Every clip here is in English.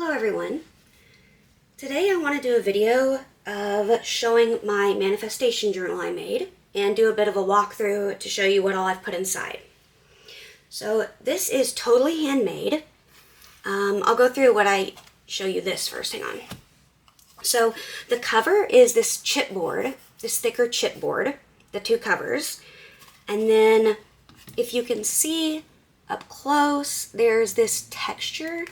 Hello everyone. Today I want to do a video of showing my manifestation journal I made and do a bit of a walkthrough to show you what all I've put inside. So this is totally handmade. I'll go through what I show you this first. Hang on. So the cover is this chipboard, this thicker chipboard, the two covers. And then if you can see up close, there's this texture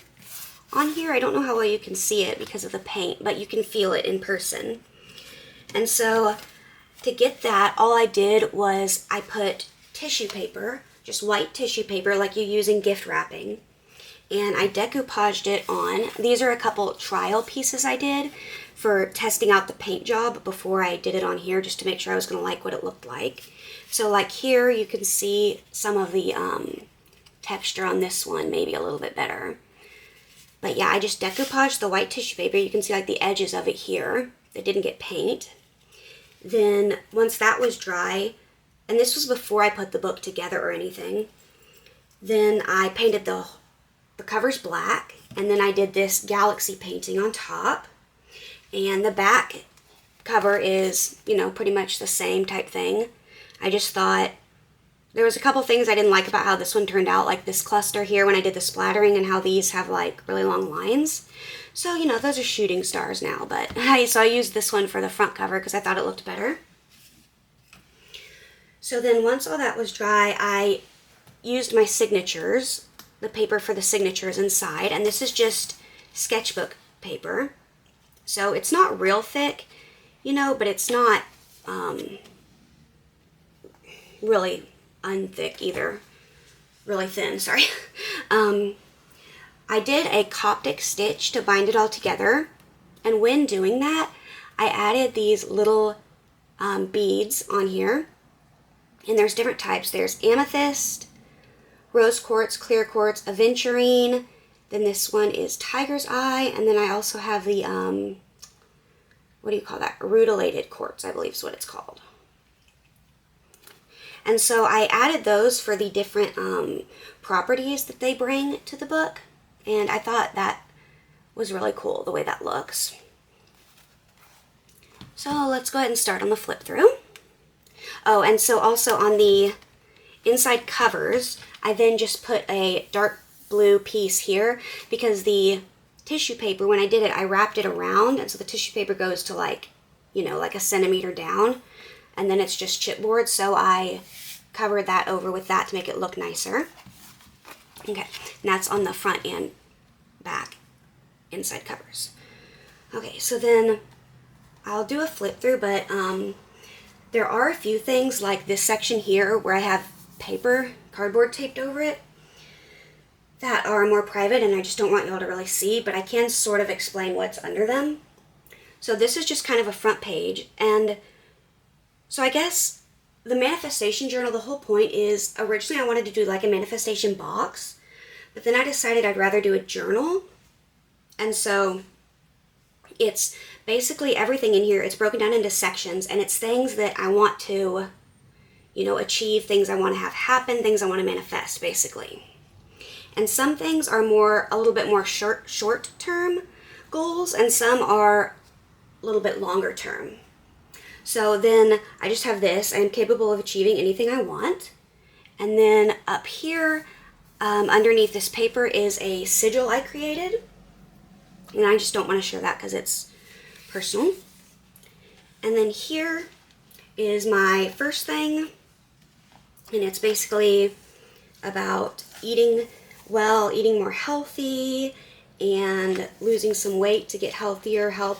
on here. I don't know how well you can see it because of the paint, but you can feel it in person. And so to get that, all I did was I put tissue paper, just white tissue paper like you use in gift wrapping, and I decoupaged it on. These are a couple trial pieces I did for testing out the paint job before I did it on here, just to make sure I was going to like what it looked like. So like here you can see some of the texture on this one, maybe a little bit better. But yeah, I just decoupaged the white tissue paper. You can see like the edges of it here. It didn't get paint. Then once that was dry, and this was before I put the book together or anything, then I painted the covers black, and then I did this galaxy painting on top. And the back cover is, you know, pretty much the same type thing. I just thought there was a couple things I didn't like about how this one turned out, like this cluster here when I did the splattering and how these have like really long lines. So, you know, those are shooting stars now, but so I used this one for the front cover because I thought it looked better. So then once all that was dry, I used my signatures, the paper for the signatures inside, and this is just sketchbook paper. So it's not real thick, you know, but it's not really unthick either. Really thin, sorry. I did a Coptic stitch to bind it all together, and when doing that, I added these little beads on here, and there's different types. There's amethyst, rose quartz, clear quartz, aventurine, then this one is tiger's eye, and then I also have the, what do you call that? Rutilated quartz, I believe is what it's called. And so I added those for the different properties that they bring to the book. And I thought that was really cool, the way that looks. So let's go ahead and start on the flip through. Oh, and so also on the inside covers, I then just put a dark blue piece here because the tissue paper, when I did it, I wrapped it around. And so the tissue paper goes to like, you know, like a centimeter down. And then it's just chipboard, so I covered that over with that to make it look nicer. Okay, and that's on the front and back inside covers. Okay, so then I'll do a flip through, but there are a few things like this section here where I have paper, cardboard taped over it that are more private and I just don't want y'all to really see, but I can sort of explain what's under them. So this is just kind of a front page, and so I guess the manifestation journal, the whole point is originally I wanted to do like a manifestation box, but then I decided I'd rather do a journal. And so it's basically everything in here. It's broken down into sections, and it's things that I want to, you know, achieve, things I want to have happen, things I want to manifest basically. And some things are a little bit more short term goals, and some are a little bit longer term. So then I just have this. I am capable of achieving anything I want. And then up here, underneath this paper is a sigil I created. And I just don't want to share that because it's personal. And then here is my first thing. And it's basically about eating well, eating more healthy, and losing some weight to get healthier, help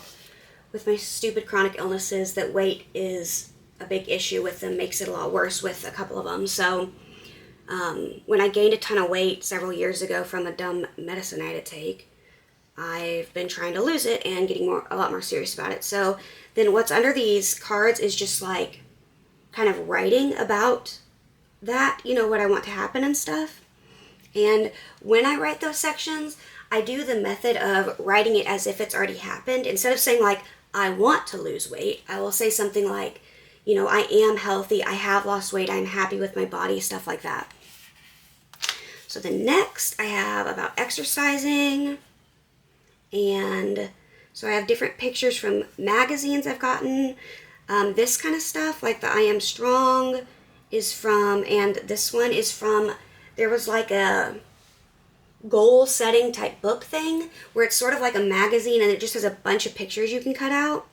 with my stupid chronic illnesses, that weight is a big issue with them, makes it a lot worse with a couple of them. So when I gained a ton of weight several years ago from a dumb medicine I had to take, I've been trying to lose it and getting a lot more serious about it. So then what's under these cards is just like kind of writing about that, you know, what I want to happen and stuff. And when I write those sections, I do the method of writing it as if it's already happened. Instead of saying like, I want to lose weight, I will say something like, you know, I am healthy, I have lost weight, I'm happy with my body, stuff like that. So the next I have about exercising, And so I have different pictures from magazines I've gotten. This kind of stuff, like the I Am Strong is from, and this one is from, there was like a goal setting type book thing where it's sort of like a magazine and it just has a bunch of pictures you can cut out.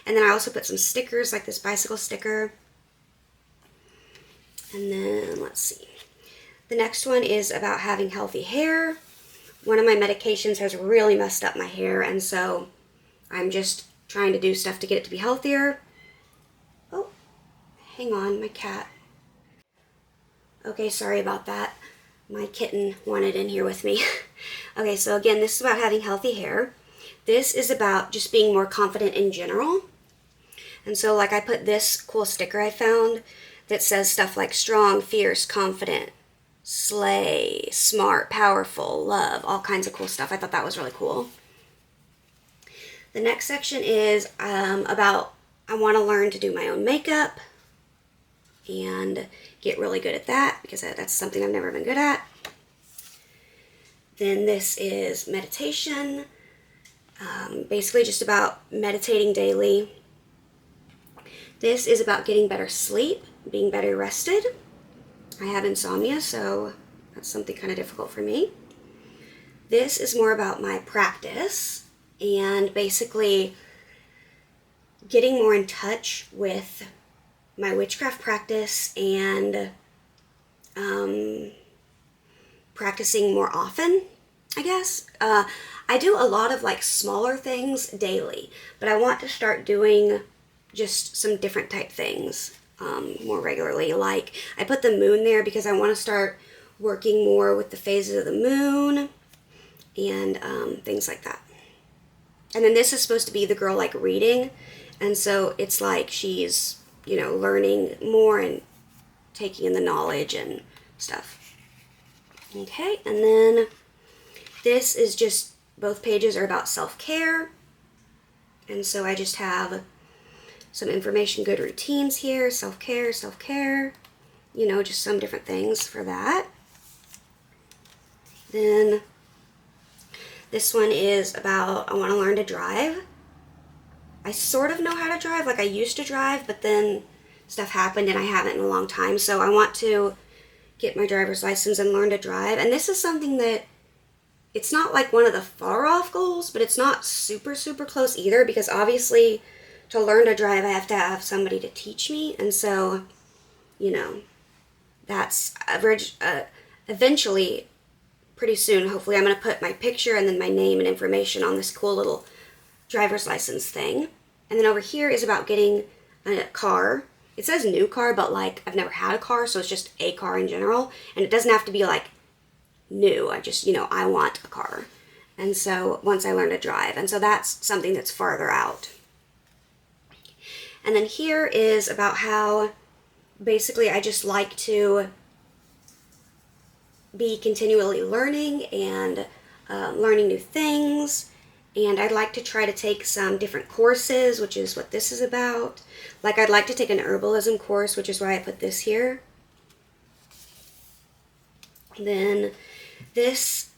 And then I also put some stickers, like this bicycle sticker. And then, let's see. The next one is about having healthy hair. One of my medications has really messed up my hair, and so I'm just trying to do stuff to get it to be healthier. Oh, hang on, my cat. Okay, sorry about that. My kitten wanted in here with me. Okay, so again, this is about having healthy hair. This is about just being more confident in general. And so, like, I put this cool sticker I found that says stuff like strong, fierce, confident, slay, smart, powerful, love, all kinds of cool stuff. I thought that was really cool. The next section is about I want to learn to do my own makeup and get really good at that because that's something I've never been good at. Then this is meditation, basically just about meditating daily. This is about getting better sleep, being better rested. I have insomnia, so that's something kind of difficult for me. This is more about my practice and basically getting more in touch with my witchcraft practice and practicing more often, I guess. I do a lot of like smaller things daily, but I want to start doing just some different type things more regularly. Like I put the moon there because I want to start working more with the phases of the moon and things like that. And then this is supposed to be the girl like reading, and so it's like she's, you know, learning more and taking in the knowledge and stuff. Okay, and then this is just, both pages are about self-care, and so I just have some information, good routines here, self-care, you know, just some different things for that. Then this one is about I want to learn to drive. I sort of know how to drive, like I used to drive, but then stuff happened and I haven't in a long time, so I want to get my driver's license and learn to drive. And this is something that, it's not like one of the far off goals, but it's not super close either, because obviously to learn to drive, I have to have somebody to teach me, and so, you know, that's eventually, pretty soon, hopefully, I'm going to put my picture and then my name and information on this cool little driver's license thing. And then over here is about getting a car. It says new car, but like I've never had a car, so it's just a car in general, and it doesn't have to be like new. I just, you know, I want a car. And so once I learn to drive, and so that's something that's farther out. And then here is about how basically I just like to be continually learning and learning new things. And I'd like to try to take some different courses, which is what this is about. Like I'd like to take an herbalism course, which is why I put this here. Then these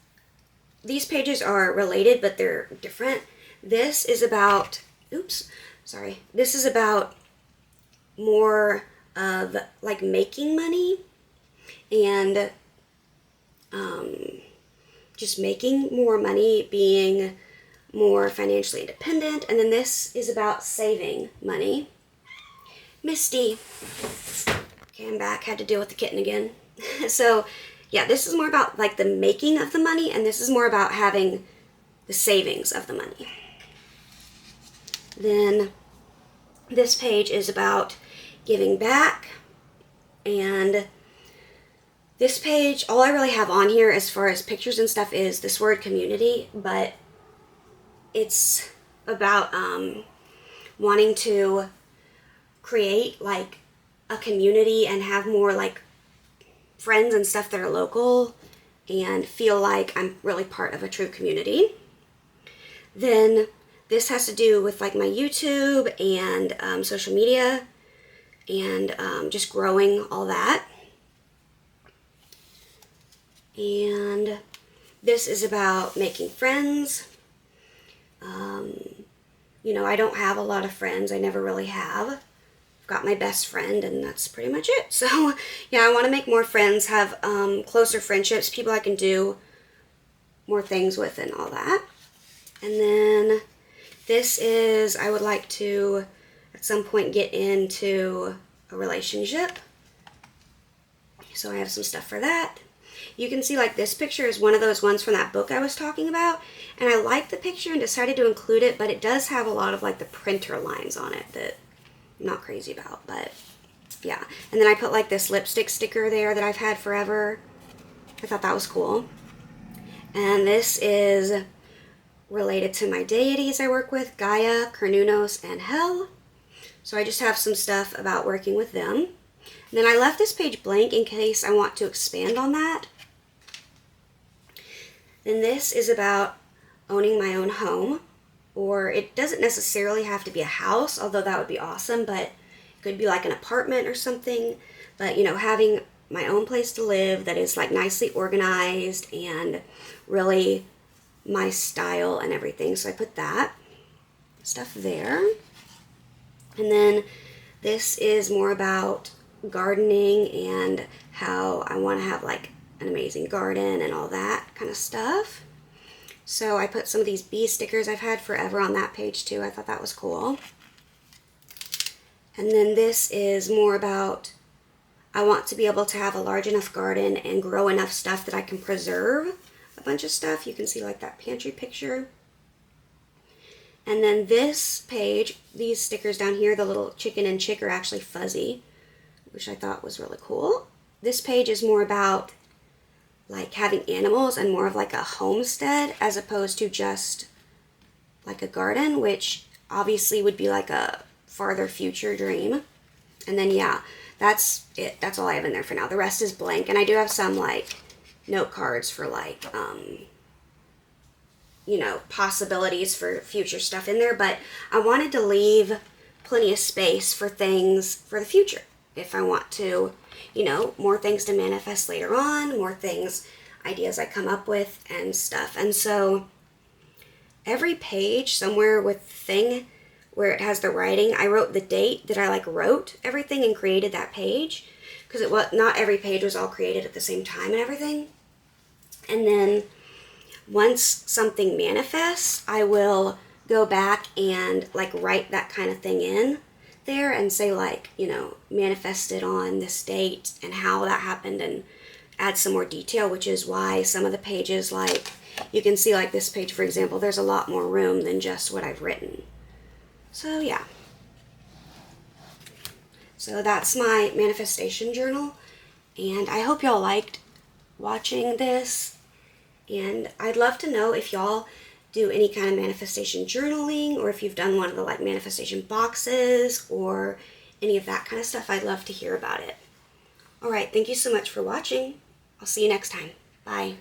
pages are related, but they're different. This is about, this is about more of like making money and just making more money, being more financially independent. And then this is about saving money. Misty. Okay, I'm back. Had to deal with the kitten again. So yeah, this is more about like the making of the money, and this is more about having the savings of the money. Then this page is about giving back, and this page, all I really have on here as far as pictures and stuff is this word community, but it's about wanting to create like a community and have more like friends and stuff that are local and feel like I'm really part of a true community. Then this has to do with like my YouTube and social media and just growing all that. And this is about making friends. You know, I don't have a lot of friends. I never really have. I've got my best friend, and that's pretty much it. So, yeah, I want to make more friends, have closer friendships, people I can do more things with and all that. And then this is, I would like to, at some point, get into a relationship. So I have some stuff for that. You can see like this picture is one of those ones from that book I was talking about. And I liked the picture and decided to include it, but it does have a lot of like the printer lines on it that I'm not crazy about, but yeah. And then I put like this lipstick sticker there that I've had forever. I thought that was cool. And this is related to my deities I work with, Gaia, Cernunnos, and Hel. So I just have some stuff about working with them. And then I left this page blank in case I want to expand on that. Then this is about owning my own home, or it doesn't necessarily have to be a house, although that would be awesome, but it could be like an apartment or something. But, you know, having my own place to live that is like nicely organized and really my style and everything. So I put that stuff there. And then this is more about gardening and how I want to have like an amazing garden and all that kind of stuff. So I put some of these bee stickers I've had forever on that page too. I thought that was cool. And then this is more about I want to be able to have a large enough garden and grow enough stuff that I can preserve a bunch of stuff. You can see like that pantry picture. And then this page, these stickers down here, the little chicken and chick are actually fuzzy, which I thought was really cool. This page is more about like having animals and more of like a homestead as opposed to just like a garden, which obviously would be like a farther future dream. And then yeah, that's it. That's all I have in there for now. The rest is blank. And I do have some like note cards for like, you know, possibilities for future stuff in there, but I wanted to leave plenty of space for things for the future. If I want to, you know, more things to manifest later on, more things, ideas I come up with and stuff. And so every page somewhere with thing where it has the writing, I wrote the date that I like wrote everything and created that page, because it was not every page was all created at the same time and everything. And then once something manifests, I will go back and like write that kind of thing in there and say like, you know, manifested on this date and how that happened and add some more detail, which is why some of the pages, like you can see like this page, for example, there's a lot more room than just what I've written. So yeah. So that's my manifestation journal, and I hope y'all liked watching this. And I'd love to know if y'all do any kind of manifestation journaling, or if you've done one of the like manifestation boxes or any of that kind of stuff. I'd love to hear about it. All right, thank you so much for watching. I'll see you next time. Bye.